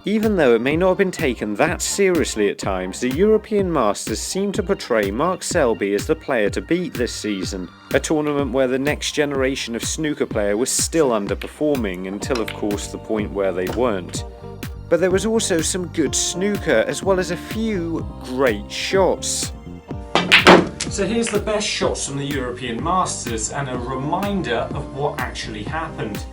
Even though it may not have been taken that seriously at times, the European Masters seemed to portray Mark Selby as the player to beat this season, a tournament where the next generation of snooker player was still underperforming until of course the point where they weren't. But there was also some good snooker as well as a few great shots. So here's the best shots from the European Masters and a reminder of what actually happened.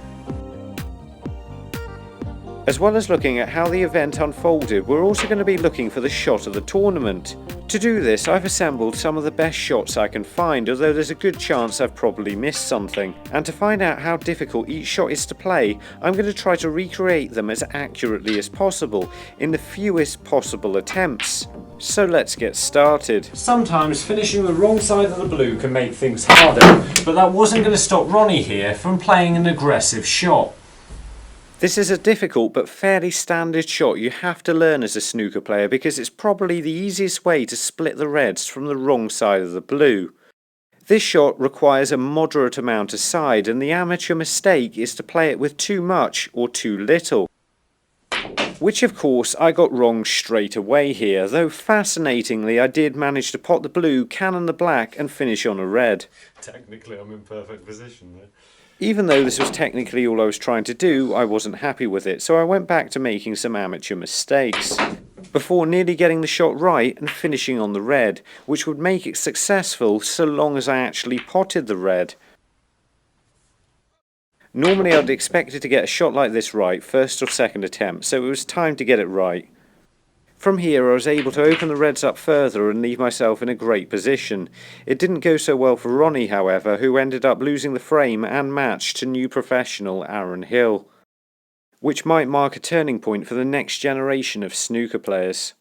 As well as looking at how the event unfolded, we're also going to be looking for the shot of the tournament. To do this, I've assembled some of the best shots I can find, although there's a good chance I've probably missed something. And to find out how difficult each shot is to play, I'm going to try to recreate them as accurately as possible, in the fewest possible attempts. So let's get started. Sometimes finishing the wrong side of the blue can make things harder, but that wasn't going to stop Ronnie here from playing an aggressive shot. This is a difficult but fairly standard shot you have to learn as a snooker player because it's probably the easiest way to split the reds from the wrong side of the blue. This shot requires a moderate amount of side, and the amateur mistake is to play it with too much or too little. Which of course I got wrong straight away here, though fascinatingly I did manage to pot the blue, cannon the black and finish on a red. Technically I'm in perfect position there. Even though this was technically all I was trying to do, I wasn't happy with it, so I went back to making some amateur mistakes, before nearly getting the shot right and finishing on the red, which would make it successful so long as I actually potted the red. Normally I'd expected to get a shot like this right first or second attempt, so it was time to get it right. From here I was able to open the reds up further and leave myself in a great position. It didn't go so well for Ronnie however, who ended up losing the frame and match to new professional Aaron Hill, which might mark a turning point for the next generation of snooker players.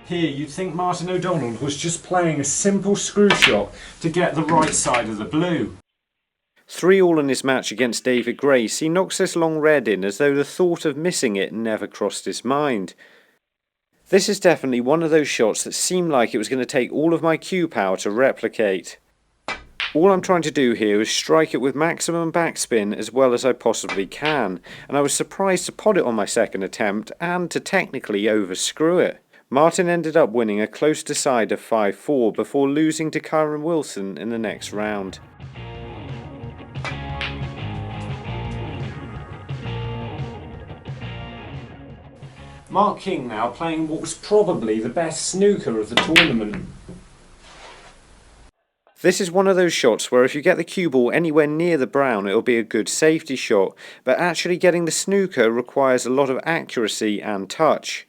Here you'd think Martin O'Donnell was just playing a simple screw shot to get the right side of the blue. 3-all in his match against David Grace, he knocks this long red in as though the thought of missing it never crossed his mind. This is definitely one of those shots that seemed like it was going to take all of my cue power to replicate. All I'm trying to do here is strike it with maximum backspin as well as I possibly can, and I was surprised to pot it on my second attempt and to technically overscrew it. Martin ended up winning a close decider 5-4 before losing to Kyron Wilson in the next round. Mark King now playing what was probably the best snooker of the tournament. This is one of those shots where if you get the cue ball anywhere near the brown it'll be a good safety shot, but actually getting the snooker requires a lot of accuracy and touch.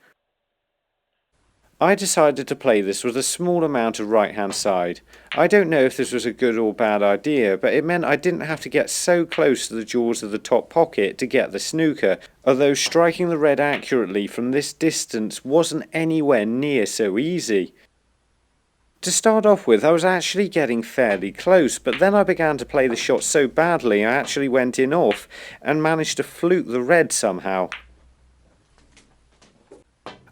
I decided to play this with a small amount of right hand side. I don't know if this was a good or bad idea, but it meant I didn't have to get so close to the jaws of the top pocket to get the snooker, although striking the red accurately from this distance wasn't anywhere near so easy. To start off with, I was actually getting fairly close, but then I began to play the shot so badly I actually went in off and managed to fluke the red somehow.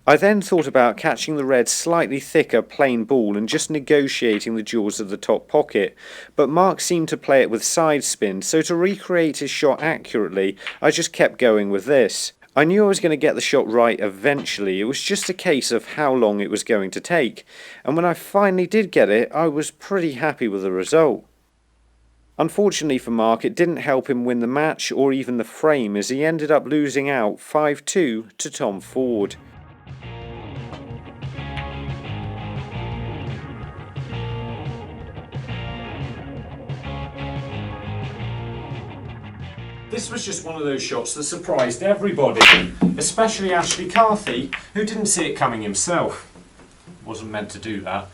I then thought about catching the red slightly thicker plain ball and just negotiating the jaws of the top pocket, but Mark seemed to play it with side spin, so to recreate his shot accurately I just kept going with this. I knew I was going to get the shot right eventually, it was just a case of how long it was going to take, and when I finally did get it I was pretty happy with the result. Unfortunately for Mark, it didn't help him win the match or even the frame, as he ended up losing out 5-2 to Tom Ford. This was just one of those shots that surprised everybody, especially Ashley Carty, who didn't see it coming himself. Wasn't meant to do that.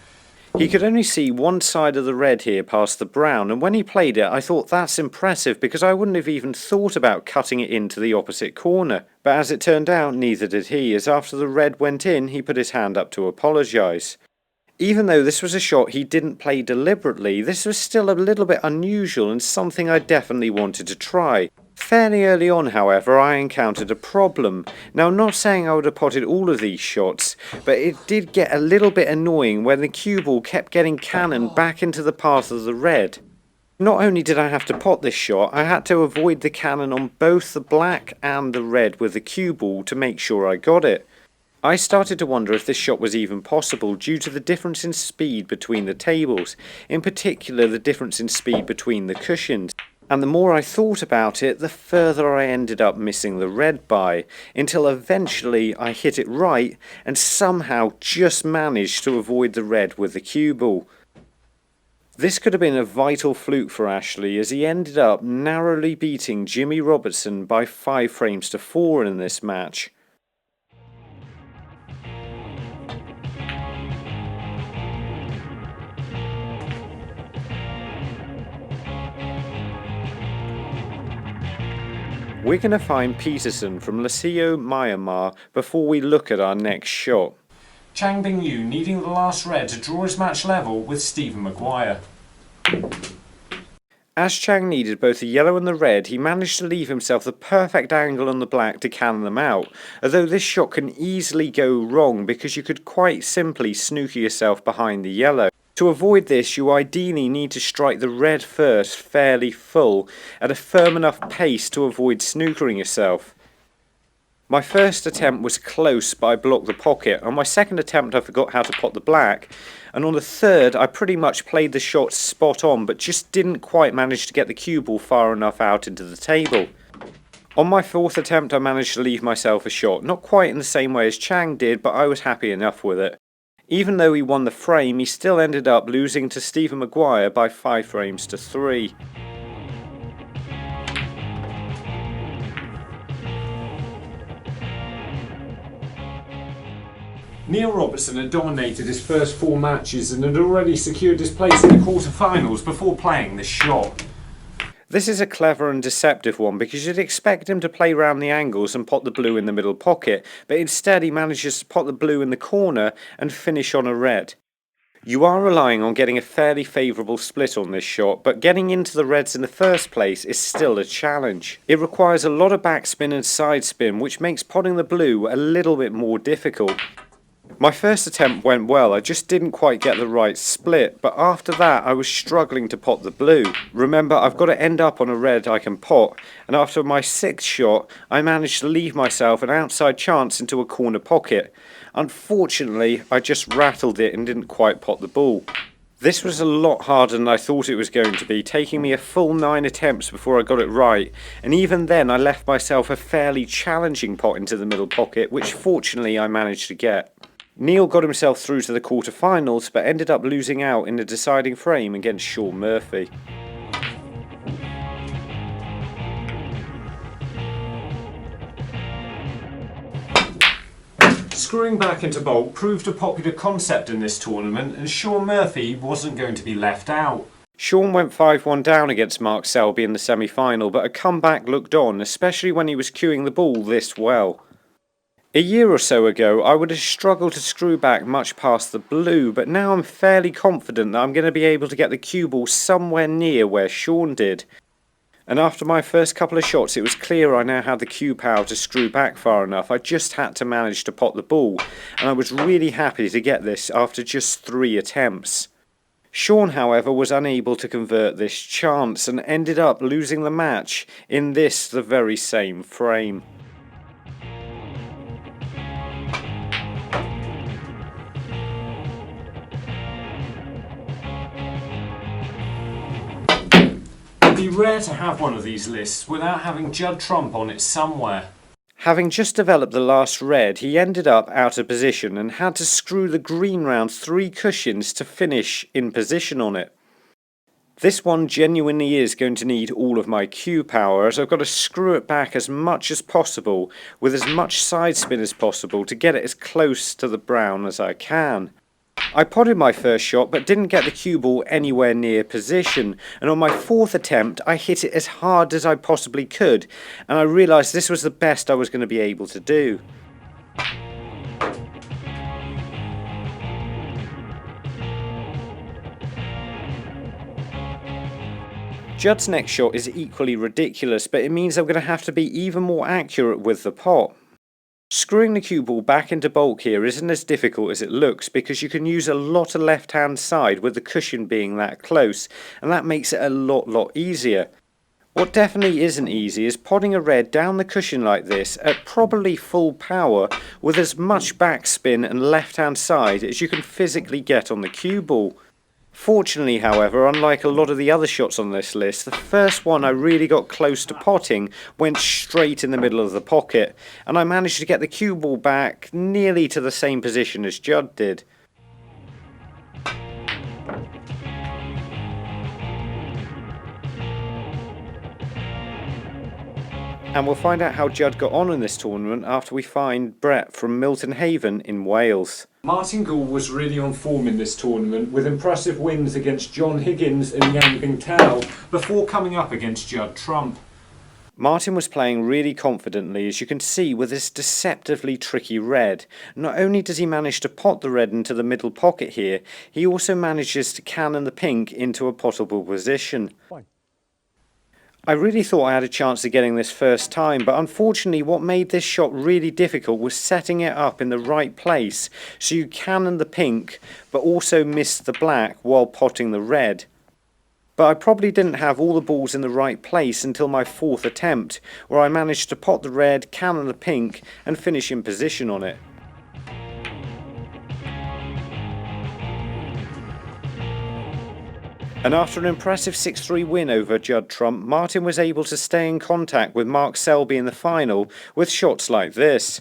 He could only see one side of the red here past the brown, and when he played it I thought that's impressive because I wouldn't have even thought about cutting it into the opposite corner. But as it turned out, neither did he, as after the red went in he put his hand up to apologise. Even though this was a shot he didn't play deliberately, this was still a little bit unusual and something I definitely wanted to try. Fairly early on, however, I encountered a problem. Now, I'm not saying I would have potted all of these shots, but it did get a little bit annoying when the cue ball kept getting cannoned back into the path of the red. Not only did I have to pot this shot, I had to avoid the cannon on both the black and the red with the cue ball to make sure I got it. I started to wonder if this shot was even possible due to the difference in speed between the tables, in particular the difference in speed between the cushions. And the more I thought about it, the further I ended up missing the red by, until eventually I hit it right and somehow just managed to avoid the red with the cue ball. This could have been a vital fluke for Ashley, as he ended up narrowly beating Jimmy Robertson by 5 frames to 4 in this match. We're going to find Peterson from Laseo, Myanmar before we look at our next shot. Chang Bingyu needing the last red to draw his match level with Stephen Maguire. As Chang needed both the yellow and the red, he managed to leave himself the perfect angle on the black to cannon them out, although this shot can easily go wrong because you could quite simply snooker yourself behind the yellow. To avoid this, you ideally need to strike the red first fairly full at a firm enough pace to avoid snookering yourself. My first attempt was close, but I blocked the pocket. On my second attempt I forgot how to pot the black, and on the third I pretty much played the shot spot on but just didn't quite manage to get the cue ball far enough out into the table. On my fourth attempt I managed to leave myself a shot, not quite in the same way as Chang did, but I was happy enough with it. Even though he won the frame, he still ended up losing to Stephen Maguire by 5 frames to 3. Neil Robertson had dominated his first 4 matches and had already secured his place in the quarter-finals before playing this shot. This is a clever and deceptive one because you'd expect him to play round the angles and pot the blue in the middle pocket, but instead he manages to pot the blue in the corner and finish on a red. You are relying on getting a fairly favourable split on this shot, but getting into the reds in the first place is still a challenge. It requires a lot of backspin and side spin, which makes potting the blue a little bit more difficult. My first attempt went well, I just didn't quite get the right split, but after that I was struggling to pot the blue. Remember, I've got to end up on a red I can pot, and after my 6th shot I managed to leave myself an outside chance into a corner pocket. Unfortunately, I just rattled it and didn't quite pot the ball. This was a lot harder than I thought it was going to be, taking me a full 9 attempts before I got it right, and even then I left myself a fairly challenging pot into the middle pocket, which fortunately I managed to get. Neil got himself through to the quarter-finals, but ended up losing out in the deciding frame against Shaun Murphy. Screwing back into bolt proved a popular concept in this tournament, and Shaun Murphy wasn't going to be left out. Shaun went 5-1 down against Mark Selby in the semi-final, but a comeback looked on, especially when he was cueing the ball this well. A year or so ago, I would have struggled to screw back much past the blue, but now I'm fairly confident that I'm going to be able to get the cue ball somewhere near where Shaun did. And after my first couple of shots, it was clear I now had the cue power to screw back far enough. I just had to manage to pot the ball, and I was really happy to get this after just 3 attempts. Shaun, however, was unable to convert this chance and ended up losing the match in the very same frame. It'd be rare to have one of these lists without having Judd Trump on it somewhere. Having just developed the last red, he ended up out of position and had to screw the green round 3 cushions to finish in position on it. This one genuinely is going to need all of my cue power, as I've got to screw it back as much as possible with as much side spin as possible to get it as close to the brown as I can. I potted my first shot but didn't get the cue ball anywhere near position, and on my 4th attempt I hit it as hard as I possibly could, and I realised this was the best I was going to be able to do. Judd's next shot is equally ridiculous, but it means I'm going to have to be even more accurate with the pot. Screwing the cue ball back into bulk here isn't as difficult as it looks because you can use a lot of left hand side with the cushion being that close, and that makes it a lot easier. What definitely isn't easy is potting a red down the cushion like this at probably full power with as much backspin and left hand side as you can physically get on the cue ball. Fortunately, however, unlike a lot of the other shots on this list, the first one I really got close to potting went straight in the middle of the pocket, and I managed to get the cue ball back nearly to the same position as Judd did. And we'll find out how Judd got on in this tournament after we find Brett from Milton Haven in Wales. Martin Gould was really on form in this tournament with impressive wins against John Higgins and Yang Bingyu before coming up against Judd Trump. Martin was playing really confidently, as you can see with this deceptively tricky red. Not only does he manage to pot the red into the middle pocket here, he also manages to cannon the pink into a potable position. Fine. I really thought I had a chance of getting this first time, but unfortunately what made this shot really difficult was setting it up in the right place so you cannon the pink but also miss the black while potting the red. But I probably didn't have all the balls in the right place until my fourth attempt, where I managed to pot the red, cannon the pink and finish in position on it. And after an impressive 6-3 win over Judd Trump, Martin was able to stay in contact with Mark Selby in the final with shots like this.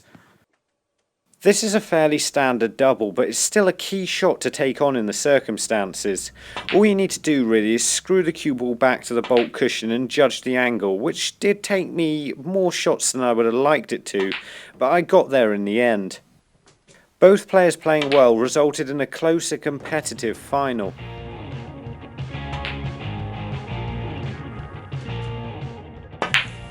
This is a fairly standard double, but it's still a key shot to take on in the circumstances. All you need to do really is screw the cue ball back to the bulk cushion and judge the angle, which did take me more shots than I would have liked it to, but I got there in the end. Both players playing well resulted in a closer competitive final.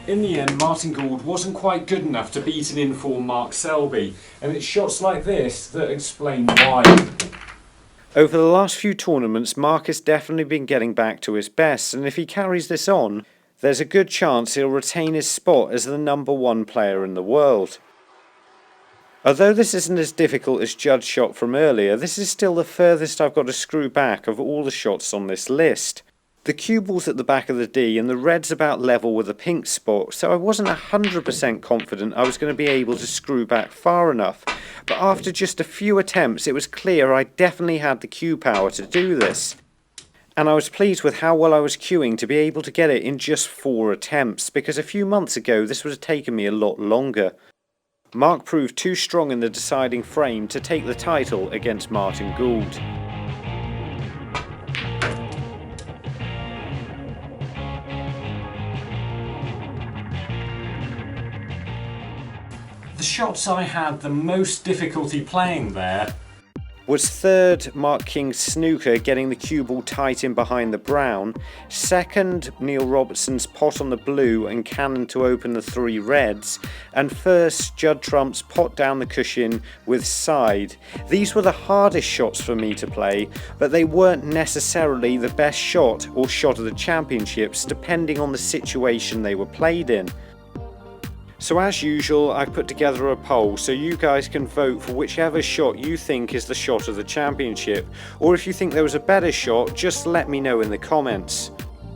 In the end, Martin Gould wasn't quite good enough to beat an in-form Mark Selby, and it's shots like this that explain why. Over the last few tournaments, Mark has definitely been getting back to his best, and if he carries this on, there's a good chance he'll retain his spot as the #1 player in the world. Although this isn't as difficult as Judd's shot from earlier, this is still the furthest I've got to screw back of all the shots on this list. The cue ball's at the back of the D and the red's about level with the pink spot, so I wasn't 100% confident I was going to be able to screw back far enough, but after just a few attempts it was clear I definitely had the cue power to do this. And I was pleased with how well I was cueing to be able to get it in just 4 attempts, because a few months ago this would have taken me a lot longer. Mark proved too strong in the deciding frame to take the title against Martin Gould. The shots I had the most difficulty playing there was third, Mark King's snooker getting the cue ball tight in behind the brown, second, Neil Robertson's pot on the blue and cannon to open the 3 reds, and first, Judd Trump's pot down the cushion with side. These were the hardest shots for me to play, but they weren't necessarily the best shot or shot of the championships, depending on the situation they were played in. So as usual, I've put together a poll so you guys can vote for whichever shot you think is the shot of the championship, or if you think there was a better shot, just let me know in the comments.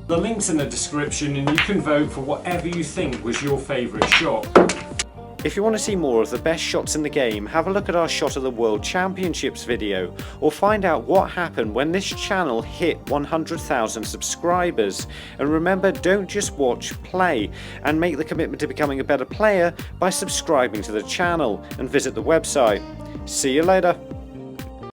The link's in the description and you can vote for whatever you think was your favourite shot. If you want to see more of the best shots in the game, have a look at our Shot of the World Championships video, or find out what happened when this channel hit 100,000 subscribers. And remember, don't just watch, play, and make the commitment to becoming a better player by subscribing to the channel and visit the website. See you later.